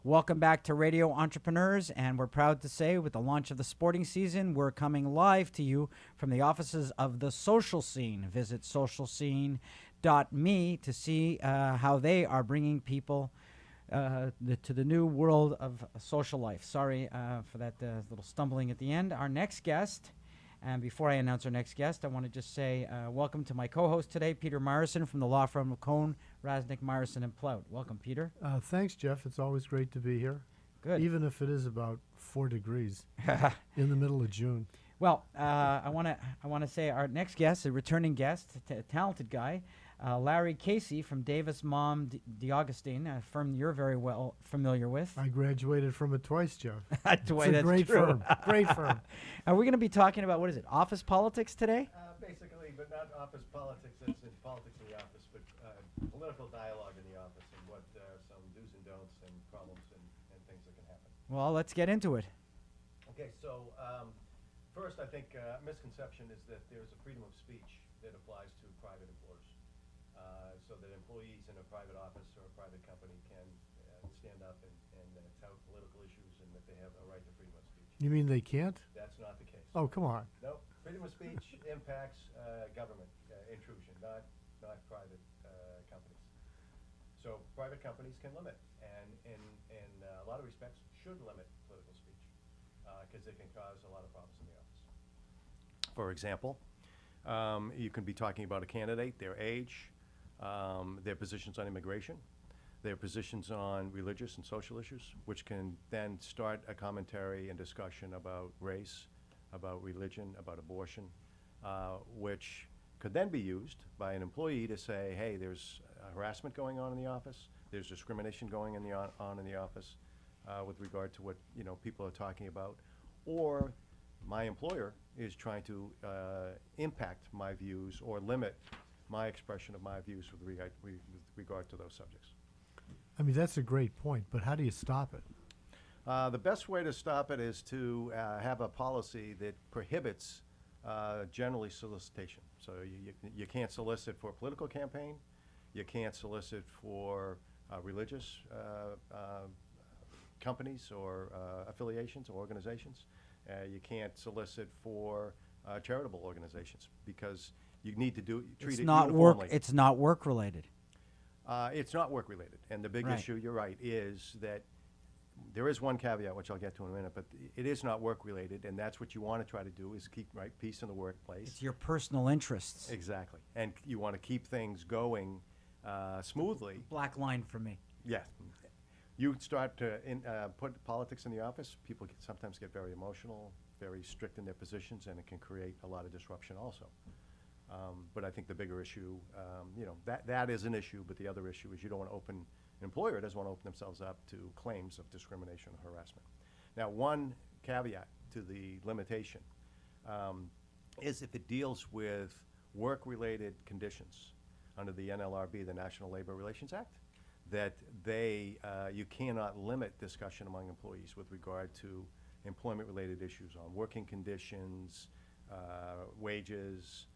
Welcome back to Radio Entrepreneurs, and we're proud to say with the launch of the sporting season, we're coming live to you from the offices of The Social Scene. Visit socialscene.me to see how they are bringing people to the new world of social life. Sorry for that little stumbling at the end. Our next guest, and before I announce our next guest, I want to just say welcome to my co-host today, Peter Myerson from the law firm of Cohn, Rasnick, Myerson, and Plout. Welcome, Peter. Thanks, Jeff. It's always great to be here. Good. Even if it is about 4 degrees in the middle of June. Well, I want to say our next guest, a returning guest, a talented guy, Larry Casey from Davis Malm D'Augustine, a firm you're very well familiar with. I graduated from it twice, Jeff. That's a great true. firm. Great firm. Are we going to be talking about, what is it, office politics today? Basically, but not office politics as in politics in the office, but political dialogue in the office and what some do's and don'ts and problems and things that can happen. Well, let's get into it. Okay, so first I think a misconception is that there's a freedom of speech that applies to private employers. So that employees in a private office or a private company can stand up and tout political issues and that they have a right to freedom of speech. You mean they can't? That's not the case. Oh, come on. No, freedom of speech impacts government intrusion, not private companies. So private companies can limit, and in a lot of respects should limit political speech because it can cause a lot of problems in the office. For example, you can be talking about a candidate, their age, their positions on immigration, their positions on religious and social issues, which can then start a commentary and discussion about race, about religion, about abortion, which could then be used by an employee to say, hey, there's harassment going on in the office, there's discrimination going on in the office with regard to what people are talking about, or my employer is trying to impact my views or limit my expression of my views with regard to those subjects. I mean, that's a great point, but how do you stop it? The best way to stop it is to have a policy that prohibits generally solicitation. So you can't solicit for a political campaign, you can't solicit for religious companies or affiliations or organizations. You can't solicit for charitable organizations because you need to treat it uniformly. It's not work related. It's not work related, and the big issue, you're right, is that there is one caveat, which I'll get to in a minute, but it is not work related, and that's what you want to try to do is keep peace in the workplace. It's your personal interests. Exactly, and you want to keep things going smoothly. Black line for me. Yes. You start to put politics in the office, people sometimes get very emotional, very strict in their positions, and it can create a lot of disruption also. But I think the bigger issue, that is an issue, but the other issue is you don't want to an employer doesn't want to open themselves up to claims of discrimination or harassment. Now, one caveat to the limitation is if it deals with work-related conditions under the NLRB, the National Labor Relations Act, that you cannot limit discussion among employees with regard to employment-related issues on working conditions, wages,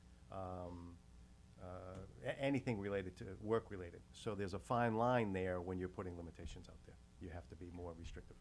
anything related to work-related. So there's a fine line there when you're putting limitations out there. You have to be more restrictive.